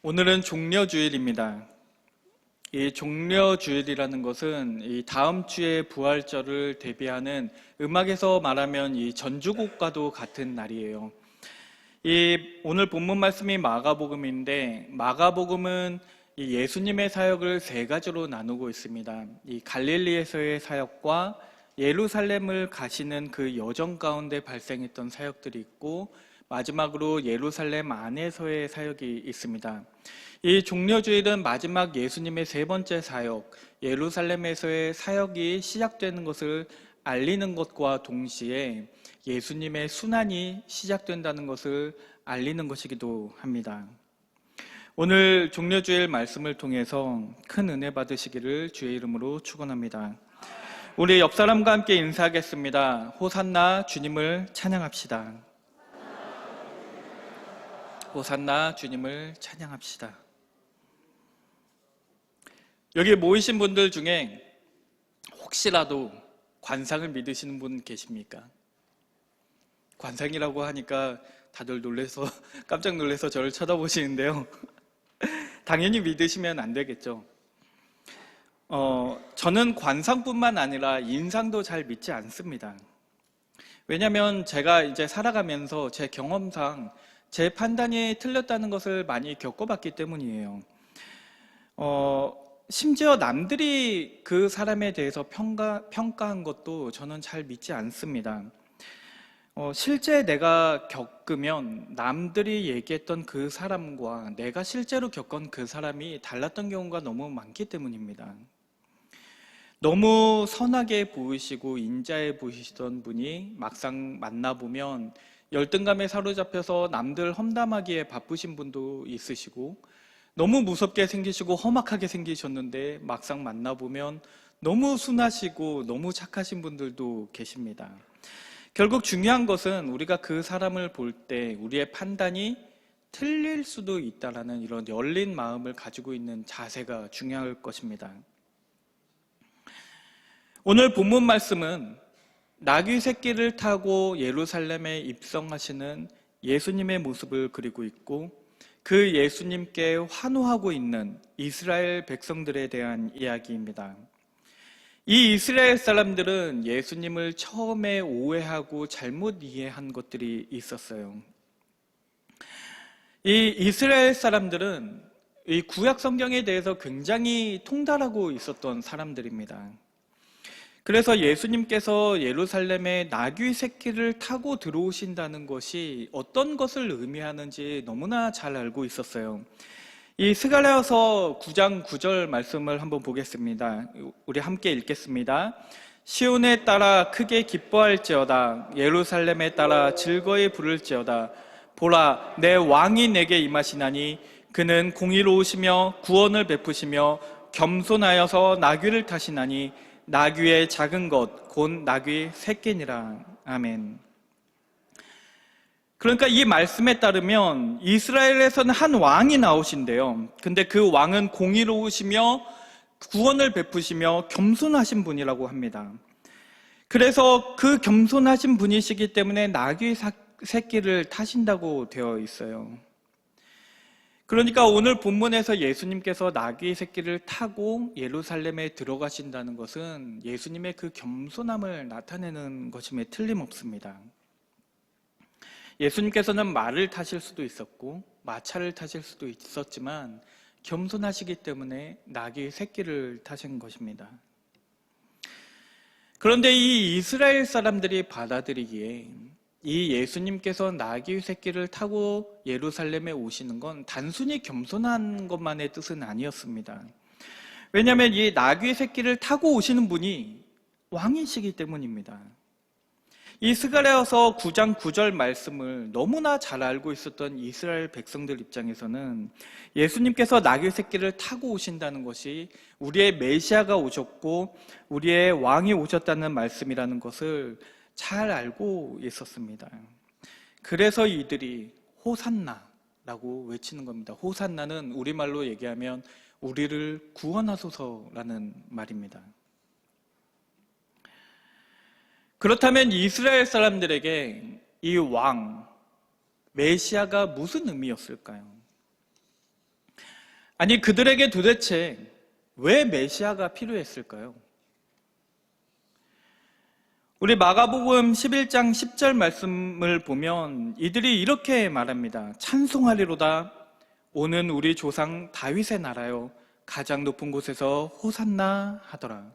오늘은 종려주일입니다. 이 종려주일이라는 것은 이 다음 주의 부활절을 대비하는 음악에서 말하면 이 전주곡과도 같은 날이에요. 오늘 본문 말씀이 마가복음인데, 마가복음은 이 예수님의 사역을 세 가지로 나누고 있습니다. 이 갈릴리에서의 사역과 예루살렘을 가시는 그 여정 가운데 발생했던 사역들이 있고, 마지막으로 예루살렘 안에서의 사역이 있습니다. 이 종려주일은 마지막 예수님의 세 번째 사역, 예루살렘에서의 사역이 시작되는 것을 알리는 것과 동시에 예수님의 순환이 시작된다는 것을 알리는 것이기도 합니다. 오늘 종려주일 말씀을 통해서 큰 은혜 받으시기를 주의 이름으로 축원합니다. 우리 옆 사람과 함께 인사하겠습니다. 호산나 주님을 찬양합시다. 호산나 주님을 찬양합시다. 여기 모이신 분들 중에 혹시라도 관상을 믿으시는 분 계십니까? 관상이라고 하니까 다들 깜짝 놀라서 저를 쳐다보시는데요. 당연히 믿으시면 안 되겠죠. 저는 관상뿐만 아니라 인상도 잘 믿지 않습니다. 왜냐하면 제가 이제 살아가면서 제 경험상 제 판단이 틀렸다는 것을 많이 겪어봤기 때문이에요. 심지어 남들이 그 사람에 대해서 평가한 것도 저는 잘 믿지 않습니다. 실제 내가 겪으면 남들이 얘기했던 그 사람과 내가 실제로 겪은 그 사람이 달랐던 경우가 너무 많기 때문입니다. 너무 선하게 보이시고 인자해 보이시던 분이 막상 만나보면 열등감에 사로잡혀서 남들 험담하기에 바쁘신 분도 있으시고, 너무 무섭게 생기시고 험악하게 생기셨는데 막상 만나보면 너무 순하시고 너무 착하신 분들도 계십니다. 결국 중요한 것은 우리가 그 사람을 볼 때 우리의 판단이 틀릴 수도 있다라는 이런 열린 마음을 가지고 있는 자세가 중요할 것입니다. 오늘 본문 말씀은 나귀 새끼를 타고 예루살렘에 입성하시는 예수님의 모습을 그리고 있고, 그 예수님께 환호하고 있는 이스라엘 백성들에 대한 이야기입니다. 이 이스라엘 사람들은 예수님을 처음에 오해하고 잘못 이해한 것들이 있었어요. 이 이스라엘 사람들은 이 구약 성경에 대해서 굉장히 통달하고 있었던 사람들입니다. 그래서 예수님께서 예루살렘에 나귀 새끼를 타고 들어오신다는 것이 어떤 것을 의미하는지 너무나 잘 알고 있었어요. 이 스가랴서 9장 9절 말씀을 한번 보겠습니다. 우리 함께 읽겠습니다. 시온에 따라 크게 기뻐할지어다. 예루살렘에 따라 즐거이 부를지어다. 보라, 내 왕이 내게 임하시나니 그는 공의로우시며 구원을 베푸시며 겸손하여서 나귀를 타시나니 나귀의 작은 것 곧 나귀 새끼니라. 아멘. 그러니까 이 말씀에 따르면 이스라엘에서는 한 왕이 나오신대요. 근데 그 왕은 공의로우시며 구원을 베푸시며 겸손하신 분이라고 합니다. 그래서 그 겸손하신 분이시기 때문에 나귀 새끼를 타신다고 되어 있어요. 그러니까 오늘 본문에서 예수님께서 나귀 새끼를 타고 예루살렘에 들어가신다는 것은 예수님의 그 겸손함을 나타내는 것임에 틀림없습니다. 예수님께서는 말을 타실 수도 있었고 마차를 타실 수도 있었지만 겸손하시기 때문에 나귀 새끼를 타신 것입니다. 그런데 이 이스라엘 사람들이 받아들이기에 이 예수님께서 나귀 새끼를 타고 예루살렘에 오시는 건 단순히 겸손한 것만의 뜻은 아니었습니다. 왜냐하면 이 나귀 새끼를 타고 오시는 분이 왕이시기 때문입니다. 이 스가랴서 9장 9절 말씀을 너무나 잘 알고 있었던 이스라엘 백성들 입장에서는 예수님께서 나귀 새끼를 타고 오신다는 것이 우리의 메시아가 오셨고 우리의 왕이 오셨다는 말씀이라는 것을 잘 알고 있었습니다. 그래서 이들이 호산나라고 외치는 겁니다. 호산나는 우리말로 얘기하면 우리를 구원하소서라는 말입니다. 그렇다면 이스라엘 사람들에게 이 왕, 메시아가 무슨 의미였을까요? 아니, 그들에게 도대체 왜 메시아가 필요했을까요? 우리 마가복음 11장 10절 말씀을 보면 이들이 이렇게 말합니다. 찬송하리로다. 오는 우리 조상 다윗의 나라요. 가장 높은 곳에서 호산나 하더라.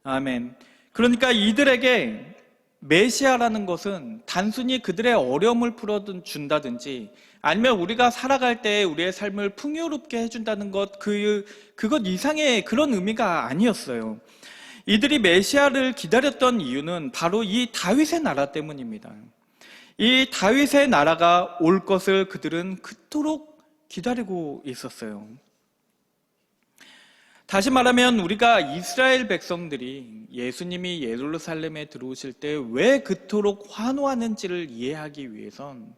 아멘. 그러니까 이들에게 메시아라는 것은 단순히 그들의 어려움을 풀어준다든지 아니면 우리가 살아갈 때 우리의 삶을 풍요롭게 해준다는 그것 이상의 그런 의미가 아니었어요. 이들이 메시아를 기다렸던 이유는 바로 이 다윗의 나라 때문입니다. 이 다윗의 나라가 올 것을 그들은 그토록 기다리고 있었어요. 다시 말하면 우리가 이스라엘 백성들이 예수님이 예루살렘에 들어오실 때 왜 그토록 환호하는지를 이해하기 위해선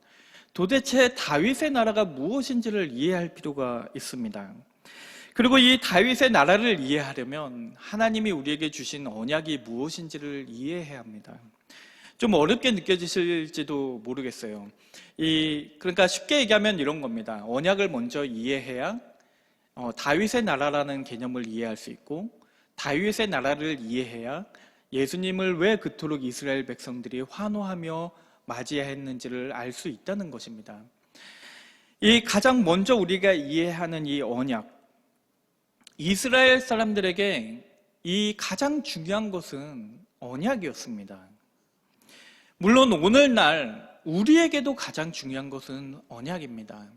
도대체 다윗의 나라가 무엇인지를 이해할 필요가 있습니다. 그리고 이 다윗의 나라를 이해하려면 하나님이 우리에게 주신 언약이 무엇인지를 이해해야 합니다. 좀 어렵게 느껴지실지도 모르겠어요. 그러니까 쉽게 얘기하면 이런 겁니다. 언약을 먼저 이해해야 다윗의 나라라는 개념을 이해할 수 있고, 다윗의 나라를 이해해야 예수님을 왜 그토록 이스라엘 백성들이 환호하며 맞이했는지를 알 수 있다는 것입니다. 이 가장 먼저 우리가 이해하는 이 언약, 이스라엘 사람들에게 이 가장 중요한 것은 언약이었습니다. 물론 오늘날 우리에게도 가장 중요한 것은 언약입니다.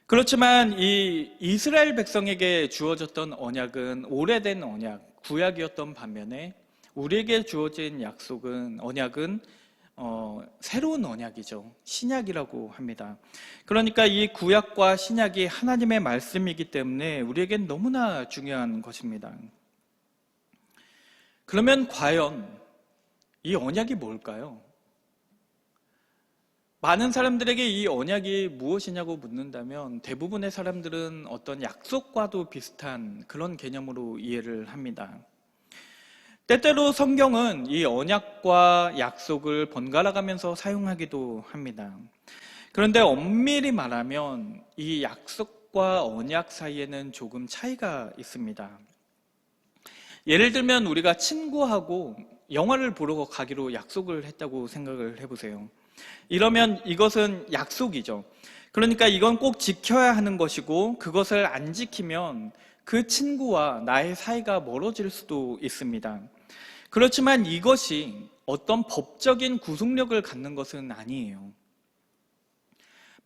그렇지만 이 이스라엘 백성에게 주어졌던 언약은 오래된 언약, 구약이었던 반면에 우리에게 주어진 언약은 새로운 언약이죠. 신약이라고 합니다. 그러니까 이 구약과 신약이 하나님의 말씀이기 때문에 우리에겐 너무나 중요한 것입니다. 그러면 과연 이 언약이 뭘까요? 많은 사람들에게 이 언약이 무엇이냐고 묻는다면 대부분의 사람들은 어떤 약속과도 비슷한 그런 개념으로 이해를 합니다. 때때로 성경은 이 언약과 약속을 번갈아 가면서 사용하기도 합니다. 그런데 엄밀히 말하면 이 약속과 언약 사이에는 조금 차이가 있습니다. 예를 들면 우리가 친구하고 영화를 보러 가기로 약속을 했다고 생각을 해보세요. 이러면 이것은 약속이죠. 그러니까 이건 꼭 지켜야 하는 것이고 그것을 안 지키면 그 친구와 나의 사이가 멀어질 수도 있습니다. 그렇지만 이것이 어떤 법적인 구속력을 갖는 것은 아니에요.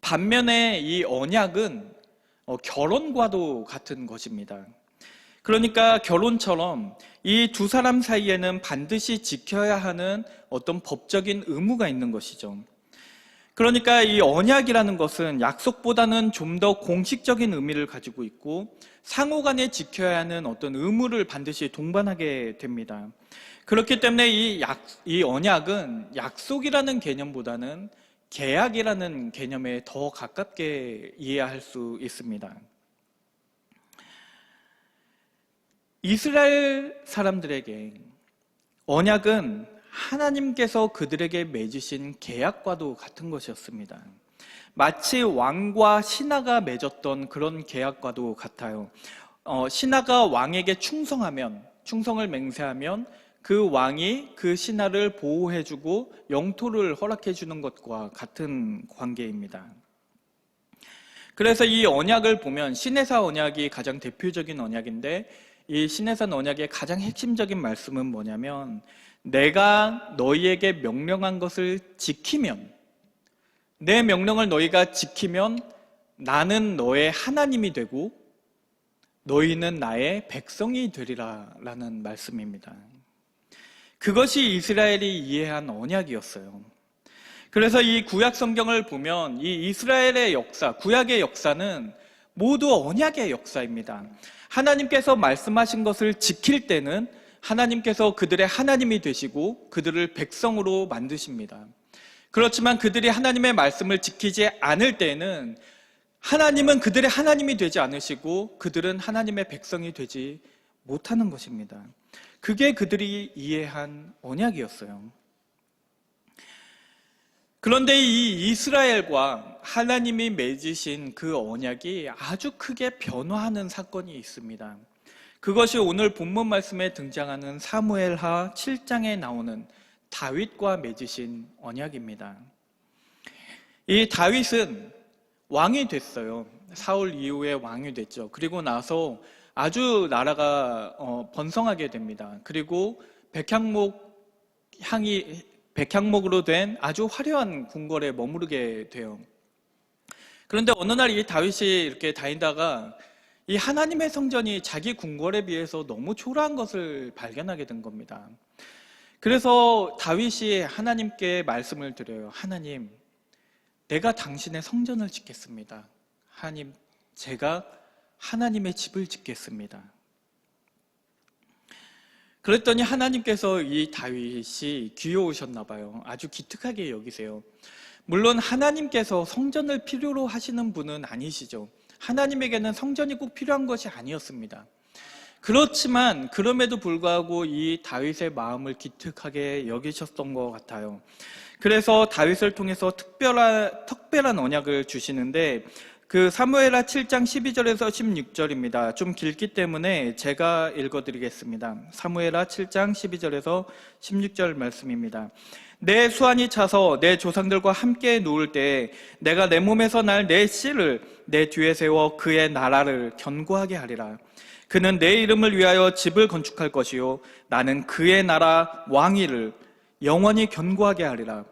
반면에 이 언약은 결혼과도 같은 것입니다. 그러니까 결혼처럼 이 두 사람 사이에는 반드시 지켜야 하는 어떤 법적인 의무가 있는 것이죠. 그러니까 이 언약이라는 것은 약속보다는 좀 더 공식적인 의미를 가지고 있고 상호간에 지켜야 하는 어떤 의무를 반드시 동반하게 됩니다. 그렇기 때문에 이 언약은 약속이라는 개념보다는 계약이라는 개념에 더 가깝게 이해할 수 있습니다. 이스라엘 사람들에게 언약은 하나님께서 그들에게 맺으신 계약과도 같은 것이었습니다. 마치 왕과 신하가 맺었던 그런 계약과도 같아요. 신하가 왕에게 충성을 맹세하면 그 왕이 그 신하를 보호해주고 영토를 허락해주는 것과 같은 관계입니다. 그래서 이 언약을 보면 시내사 언약이 가장 대표적인 언약인데 이 시내산 언약의 가장 핵심적인 말씀은 뭐냐면 내가 너희에게 명령한 것을 지키면 내 명령을 너희가 지키면 나는 너의 하나님이 되고 너희는 나의 백성이 되리라 라는 말씀입니다. 그것이 이스라엘이 이해한 언약이었어요. 그래서 이 구약 성경을 보면 이 이스라엘의 역사, 구약의 역사는 모두 언약의 역사입니다. 하나님께서 말씀하신 것을 지킬 때는 하나님께서 그들의 하나님이 되시고 그들을 백성으로 만드십니다. 그렇지만 그들이 하나님의 말씀을 지키지 않을 때에는 하나님은 그들의 하나님이 되지 않으시고 그들은 하나님의 백성이 되지 못하는 것입니다. 그게 그들이 이해한 언약이었어요. 그런데 이 이스라엘과 하나님이 맺으신 그 언약이 아주 크게 변화하는 사건이 있습니다. 그것이 오늘 본문 말씀에 등장하는 사무엘하 7장에 나오는 다윗과 맺으신 언약입니다. 이 다윗은 왕이 됐어요. 사울 이후에 왕이 됐죠. 그리고 나서 아주 나라가 번성하게 됩니다. 그리고 백향목으로 된 아주 화려한 궁궐에 머무르게 돼요. 그런데 어느 날 이 다윗이 이렇게 다니다가 이 하나님의 성전이 자기 궁궐에 비해서 너무 초라한 것을 발견하게 된 겁니다. 그래서 다윗이 하나님께 말씀을 드려요. 하나님, 내가 당신의 성전을 짓겠습니다. 하나님, 제가 하나님의 집을 짓겠습니다. 그랬더니 하나님께서 이 다윗이 귀여우셨나 봐요. 아주 기특하게 여기세요. 물론 하나님께서 성전을 필요로 하시는 분은 아니시죠. 하나님에게는 성전이 꼭 필요한 것이 아니었습니다. 그렇지만 그럼에도 불구하고 이 다윗의 마음을 기특하게 여기셨던 것 같아요. 그래서 다윗을 통해서 특별한 언약을 주시는데 그 사무엘하 7장 12절에서 16절입니다. 좀 길기 때문에 제가 읽어드리겠습니다. 사무엘하 7장 12절에서 16절 말씀입니다. 내 수완이 차서 내 조상들과 함께 누울 때 내가 내 몸에서 날 내 씨를 내 뒤에 세워 그의 나라를 견고하게 하리라. 그는 내 이름을 위하여 집을 건축할 것이요 나는 그의 나라 왕위를 영원히 견고하게 하리라.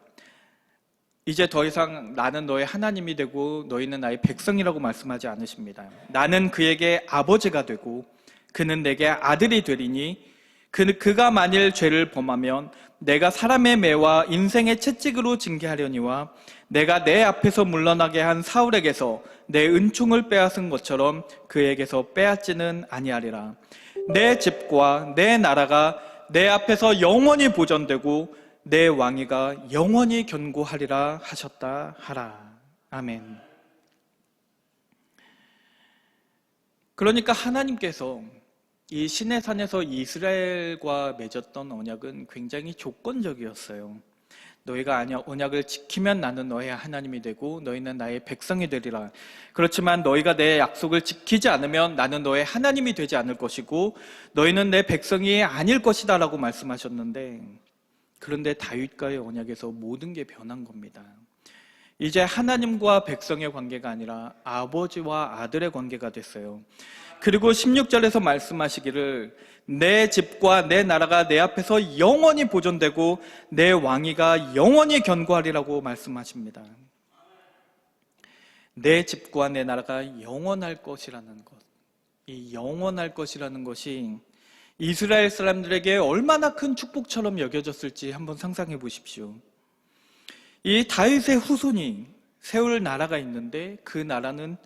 이제 더 이상 나는 너의 하나님이 되고 너희는 나의 백성이라고 말씀하지 않으십니다. 나는 그에게 아버지가 되고 그는 내게 아들이 되리니 그가 만일 죄를 범하면 내가 사람의 매와 인생의 채찍으로 징계하려니와 내가 내 앞에서 물러나게 한 사울에게서 내 은총을 빼앗은 것처럼 그에게서 빼앗지는 아니하리라. 내 집과 내 나라가 내 앞에서 영원히 보존되고 내 왕위가 영원히 견고하리라 하셨다 하라. 아멘. 그러니까 하나님께서 이 시내산에서 이스라엘과 맺었던 언약은 굉장히 조건적이었어요. 너희가 언약을 지키면 나는 너의 하나님이 되고 너희는 나의 백성이 되리라. 그렇지만 너희가 내 약속을 지키지 않으면 나는 너의 하나님이 되지 않을 것이고 너희는 내 백성이 아닐 것이다 라고 말씀하셨는데, 그런데 다윗과의 언약에서 모든 게 변한 겁니다. 이제 하나님과 백성의 관계가 아니라 아버지와 아들의 관계가 됐어요. 그리고 16절에서 말씀하시기를 내 집과 내 나라가 내 앞에서 영원히 보존되고 내 왕위가 영원히 견고하리라고 말씀하십니다. 내 집과 내 나라가 영원할 것이라는 것, 이 영원할 것이라는 것이 이스라엘 사람들에게 얼마나 큰 축복처럼 여겨졌을지 한번 상상해 보십시오. 이 다윗의 후손이 세울 나라가 있는데 그 나라는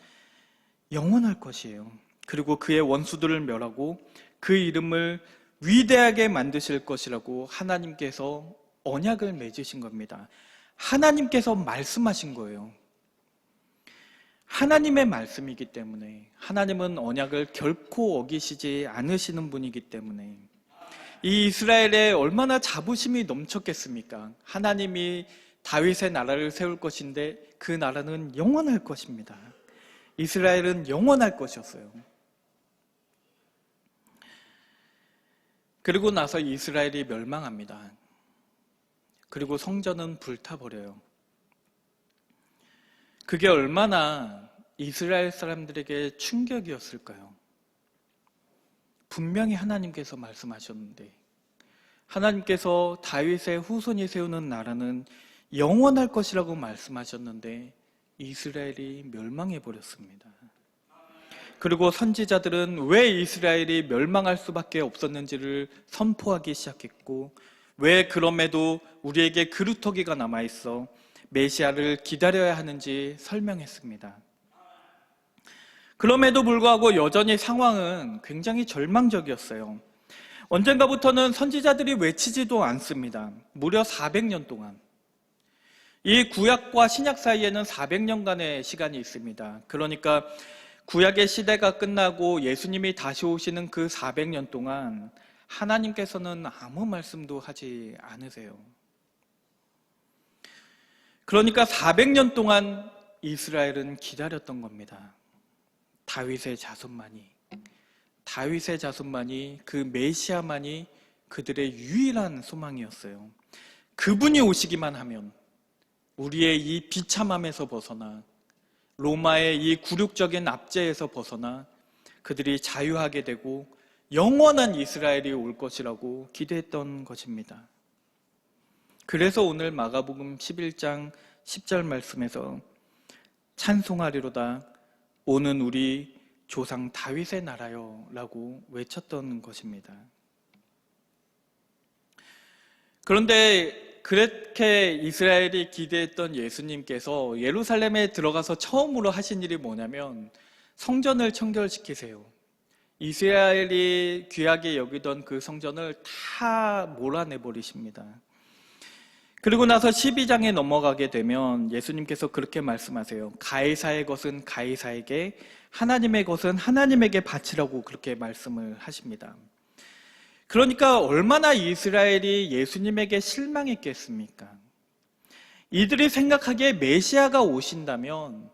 영원할 것이에요. 그리고 그의 원수들을 멸하고 그 이름을 위대하게 만드실 것이라고 하나님께서 언약을 맺으신 겁니다. 하나님께서 말씀하신 거예요. 하나님의 말씀이기 때문에, 하나님은 언약을 결코 어기시지 않으시는 분이기 때문에 이 이스라엘에 얼마나 자부심이 넘쳤겠습니까? 하나님이 다윗의 나라를 세울 것인데 그 나라는 영원할 것입니다. 이스라엘은 영원할 것이었어요. 그리고 나서 이스라엘이 멸망합니다. 그리고 성전은 불타버려요. 그게 얼마나 이스라엘 사람들에게 충격이었을까요? 분명히 하나님께서 말씀하셨는데, 하나님께서 다윗의 후손이 세우는 나라는 영원할 것이라고 말씀하셨는데 이스라엘이 멸망해버렸습니다. 그리고 선지자들은 왜 이스라엘이 멸망할 수밖에 없었는지를 선포하기 시작했고, 왜 그럼에도 우리에게 그루터기가 남아있어 메시아를 기다려야 하는지 설명했습니다. 그럼에도 불구하고 여전히 상황은 굉장히 절망적이었어요. 언젠가부터는 선지자들이 외치지도 않습니다. 무려 400년 동안. 이 구약과 신약 사이에는 400년간의 시간이 있습니다. 그러니까 구약의 시대가 끝나고 예수님이 다시 오시는 그 400년 동안 하나님께서는 아무 말씀도 하지 않으세요. 그러니까 400년 동안 이스라엘은 기다렸던 겁니다. 다윗의 자손만이 그 메시아만이 그들의 유일한 소망이었어요. 그분이 오시기만 하면 우리의 이 비참함에서 벗어나 로마의 이 굴욕적인 압제에서 벗어나 그들이 자유하게 되고 영원한 이스라엘이 올 것이라고 기대했던 것입니다. 그래서 오늘 마가복음 11장 10절 말씀에서 찬송하리로다 오는 우리 조상 다윗의 나라요 라고 외쳤던 것입니다. 그런데 그렇게 이스라엘이 기대했던 예수님께서 예루살렘에 들어가서 처음으로 하신 일이 뭐냐면 성전을 청결시키세요. 이스라엘이 귀하게 여기던 그 성전을 다 몰아내버리십니다. 그리고 나서 12장에 넘어가게 되면 예수님께서 그렇게 말씀하세요. 가이사의 것은 가이사에게, 하나님의 것은 하나님에게 바치라고 그렇게 말씀을 하십니다. 그러니까 얼마나 이스라엘이 예수님에게 실망했겠습니까? 이들이 생각하기에 메시아가 오신다면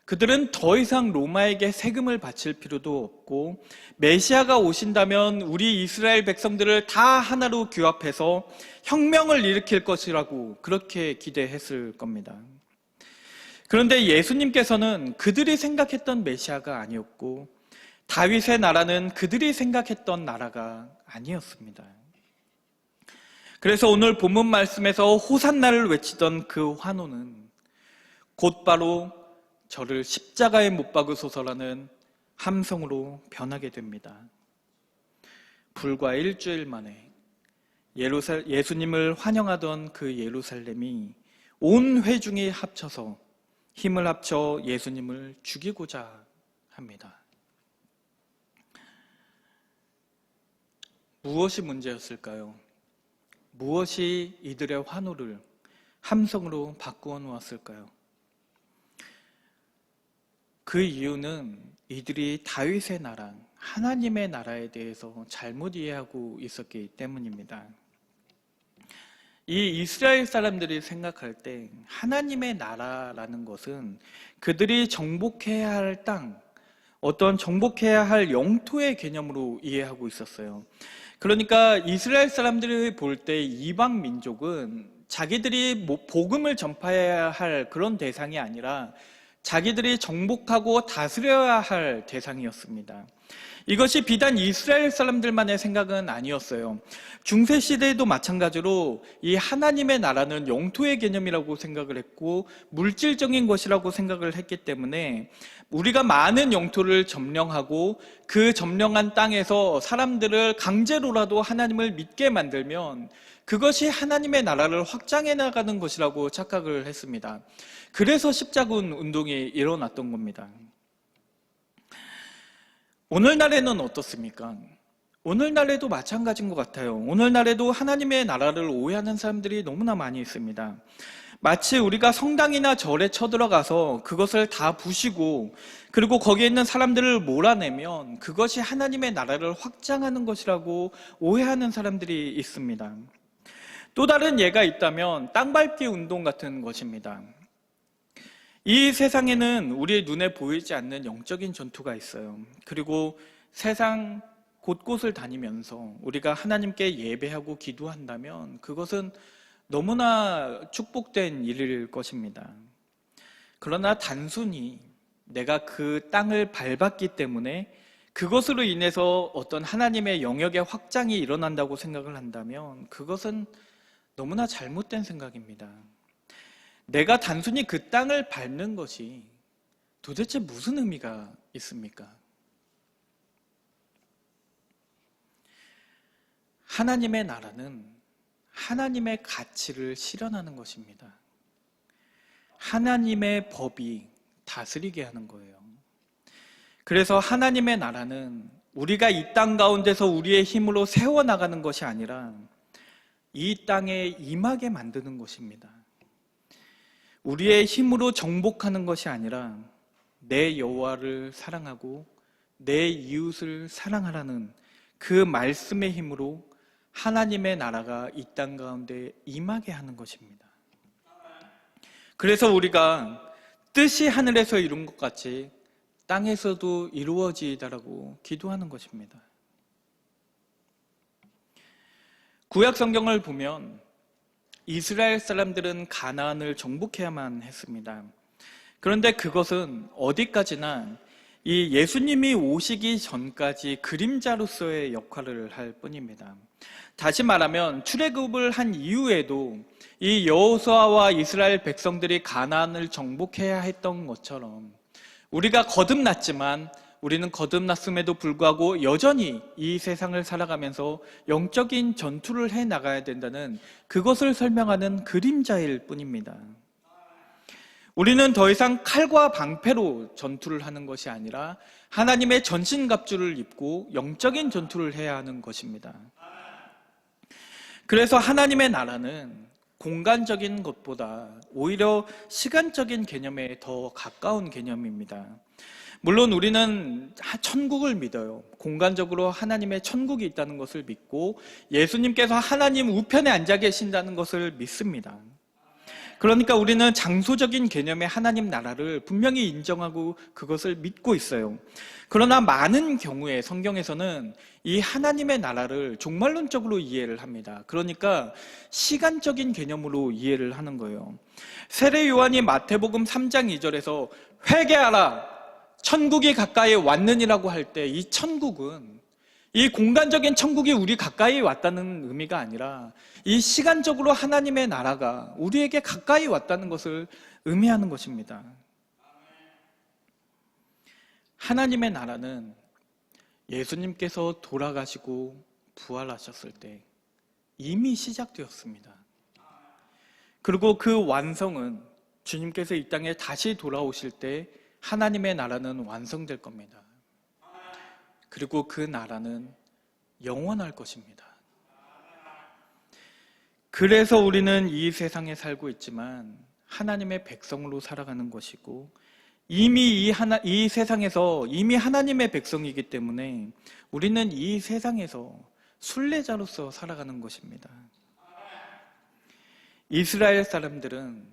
그들은 더 이상 로마에게 세금을 바칠 필요도 없고 메시아가 오신다면 우리 이스라엘 백성들을 다 하나로 규합해서 혁명을 일으킬 것이라고 그렇게 기대했을 겁니다. 그런데 예수님께서는 그들이 생각했던 메시아가 아니었고 다윗의 나라는 그들이 생각했던 나라가 아니었습니다. 그래서 오늘 본문 말씀에서 호산나를 외치던 그 환호는 곧바로 저를 십자가에 못 박으소서라는 함성으로 변하게 됩니다. 불과 일주일 만에 예수님을 환영하던 그 예루살렘이 온 회중이 합쳐서 힘을 합쳐 예수님을 죽이고자 합니다. 무엇이 문제였을까요? 무엇이 이들의 환호를 함성으로 바꾸어 놓았을까요? 그 이유는 이들이 다윗의 나라, 하나님의 나라에 대해서 잘못 이해하고 있었기 때문입니다. 이 이스라엘 사람들이 생각할 때 하나님의 나라라는 것은 그들이 정복해야 할 땅, 어떤 정복해야 할 영토의 개념으로 이해하고 있었어요. 그러니까 이스라엘 사람들이 볼 때 이방 민족은 자기들이 복음을 전파해야 할 그런 대상이 아니라 자기들이 정복하고 다스려야 할 대상이었습니다. 이것이 비단 이스라엘 사람들만의 생각은 아니었어요. 중세시대에도 마찬가지로 이 하나님의 나라는 영토의 개념이라고 생각을 했고 물질적인 것이라고 생각을 했기 때문에 우리가 많은 영토를 점령하고 그 점령한 땅에서 사람들을 강제로라도 하나님을 믿게 만들면 그것이 하나님의 나라를 확장해 나가는 것이라고 착각을 했습니다. 그래서 십자군 운동이 일어났던 겁니다. 오늘날에는 어떻습니까? 오늘날에도 마찬가지인 것 같아요. 오늘날에도 하나님의 나라를 오해하는 사람들이 너무나 많이 있습니다. 마치 우리가 성당이나 절에 쳐들어가서 그것을 다 부시고 그리고 거기에 있는 사람들을 몰아내면 그것이 하나님의 나라를 확장하는 것이라고 오해하는 사람들이 있습니다. 또 다른 예가 있다면 땅밟기 운동 같은 것입니다. 이 세상에는 우리의 눈에 보이지 않는 영적인 전투가 있어요. 그리고 세상 곳곳을 다니면서 우리가 하나님께 예배하고 기도한다면 그것은 너무나 축복된 일일 것입니다. 그러나 단순히 내가 그 땅을 밟았기 때문에 그것으로 인해서 어떤 하나님의 영역의 확장이 일어난다고 생각을 한다면 그것은 너무나 잘못된 생각입니다. 내가 단순히 그 땅을 밟는 것이 도대체 무슨 의미가 있습니까? 하나님의 나라는 하나님의 가치를 실현하는 것입니다. 하나님의 법이 다스리게 하는 거예요. 그래서 하나님의 나라는 우리가 이 땅 가운데서 우리의 힘으로 세워나가는 것이 아니라 이 땅에 임하게 만드는 것입니다. 우리의 힘으로 정복하는 것이 아니라 내 여호와를 사랑하고 내 이웃을 사랑하라는 그 말씀의 힘으로 하나님의 나라가 이 땅 가운데 임하게 하는 것입니다. 그래서 우리가 뜻이 하늘에서 이룬 것 같이 땅에서도 이루어지이다라고 기도하는 것입니다. 구약 성경을 보면 이스라엘 사람들은 가나안을 정복해야만 했습니다. 그런데 그것은 어디까지나 이 예수님이 오시기 전까지 그림자로서의 역할을 할 뿐입니다. 다시 말하면 출애굽을 한 이후에도 이 여호수아와 이스라엘 백성들이 가나안을 정복해야 했던 것처럼 우리가 거듭났지만 우리는 거듭났음에도 불구하고 여전히 이 세상을 살아가면서 영적인 전투를 해 나가야 된다는 그것을 설명하는 그림자일 뿐입니다. 우리는 더 이상 칼과 방패로 전투를 하는 것이 아니라 하나님의 전신갑주를 입고 영적인 전투를 해야 하는 것입니다. 그래서 하나님의 나라는 공간적인 것보다 오히려 시간적인 개념에 더 가까운 개념입니다. 물론 우리는 천국을 믿어요. 공간적으로 하나님의 천국이 있다는 것을 믿고 예수님께서 하나님 우편에 앉아 계신다는 것을 믿습니다. 그러니까 우리는 장소적인 개념의 하나님 나라를 분명히 인정하고 그것을 믿고 있어요. 그러나 많은 경우에 성경에서는 이 하나님의 나라를 종말론적으로 이해를 합니다. 그러니까 시간적인 개념으로 이해를 하는 거예요. 세례 요한이 마태복음 3장 2절에서 회개하라 천국이 가까이 왔느니라고 할 때 이 천국은 이 공간적인 천국이 우리 가까이 왔다는 의미가 아니라 이 시간적으로 하나님의 나라가 우리에게 가까이 왔다는 것을 의미하는 것입니다. 하나님의 나라는 예수님께서 돌아가시고 부활하셨을 때 이미 시작되었습니다. 그리고 그 완성은 주님께서 이 땅에 다시 돌아오실 때 하나님의 나라는 완성될 겁니다. 그리고 그 나라는 영원할 것입니다. 그래서 우리는 이 세상에 살고 있지만 하나님의 백성으로 살아가는 것이고 이미 이 세상에서 이미 하나님의 백성이기 때문에 우리는 이 세상에서 순례자로서 살아가는 것입니다. 이스라엘 사람들은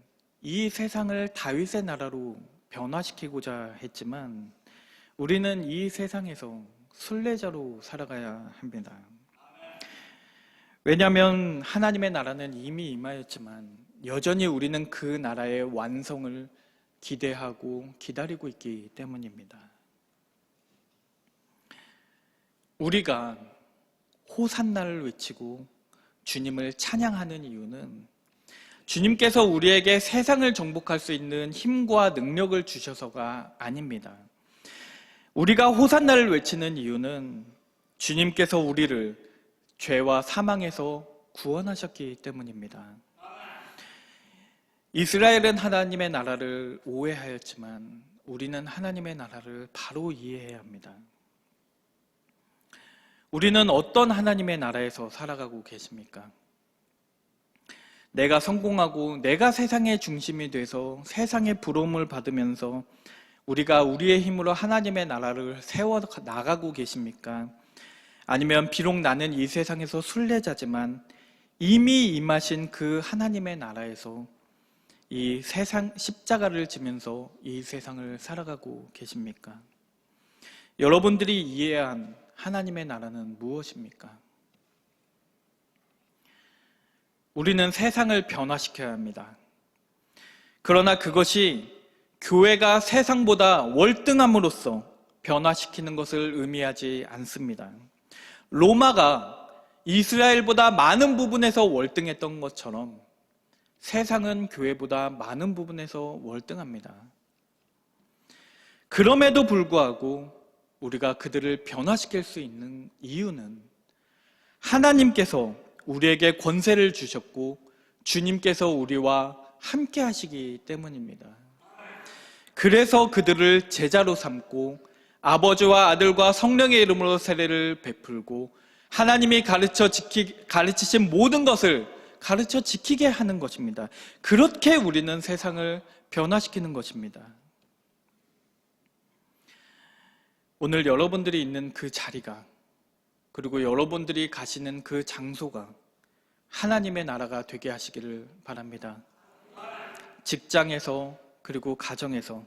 이 세상을 다윗의 나라로 변화시키고자 했지만 우리는 이 세상에서 순례자로 살아가야 합니다. 왜냐하면 하나님의 나라는 이미 임하였지만 여전히 우리는 그 나라의 완성을 기대하고 기다리고 있기 때문입니다. 우리가 호산나를 외치고 주님을 찬양하는 이유는 주님께서 우리에게 세상을 정복할 수 있는 힘과 능력을 주셔서가 아닙니다. 우리가 호산나를 외치는 이유는 주님께서 우리를 죄와 사망에서 구원하셨기 때문입니다. 이스라엘은 하나님의 나라를 오해하였지만 우리는 하나님의 나라를 바로 이해해야 합니다. 우리는 어떤 하나님의 나라에서 살아가고 계십니까? 내가 성공하고 내가 세상의 중심이 돼서 세상의 부러움을 받으면서 우리가 우리의 힘으로 하나님의 나라를 세워 나가고 계십니까? 아니면 비록 나는 이 세상에서 순례자지만 이미 임하신 그 하나님의 나라에서 이 세상 십자가를 지면서 이 세상을 살아가고 계십니까? 여러분들이 이해해야 한 하나님의 나라는 무엇입니까? 우리는 세상을 변화시켜야 합니다. 그러나 그것이 교회가 세상보다 월등함으로써 변화시키는 것을 의미하지 않습니다. 로마가 이스라엘보다 많은 부분에서 월등했던 것처럼 세상은 교회보다 많은 부분에서 월등합니다. 그럼에도 불구하고 우리가 그들을 변화시킬 수 있는 이유는 하나님께서 우리에게 권세를 주셨고 주님께서 우리와 함께 하시기 때문입니다. 그래서 그들을 제자로 삼고 아버지와 아들과 성령의 이름으로 세례를 베풀고 하나님이 가르치신 모든 것을 가르쳐 지키게 하는 것입니다. 그렇게 우리는 세상을 변화시키는 것입니다. 오늘 여러분들이 있는 그 자리가 그리고 여러분들이 가시는 그 장소가 하나님의 나라가 되게 하시기를 바랍니다. 직장에서, 그리고 가정에서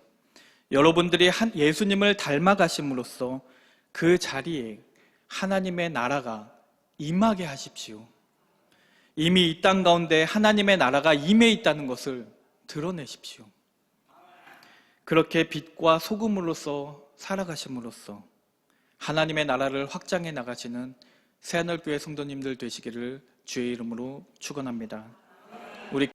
여러분들이 예수님을 닮아가심으로써 그 자리에 하나님의 나라가 임하게 하십시오. 이미 이 땅 가운데 하나님의 나라가 임해 있다는 것을 드러내십시오. 그렇게 빛과 소금으로서 살아가심으로써 하나님의 나라를 확장해 나가시는 새하늘교회 성도님들 되시기를 주의 이름으로 축원합니다.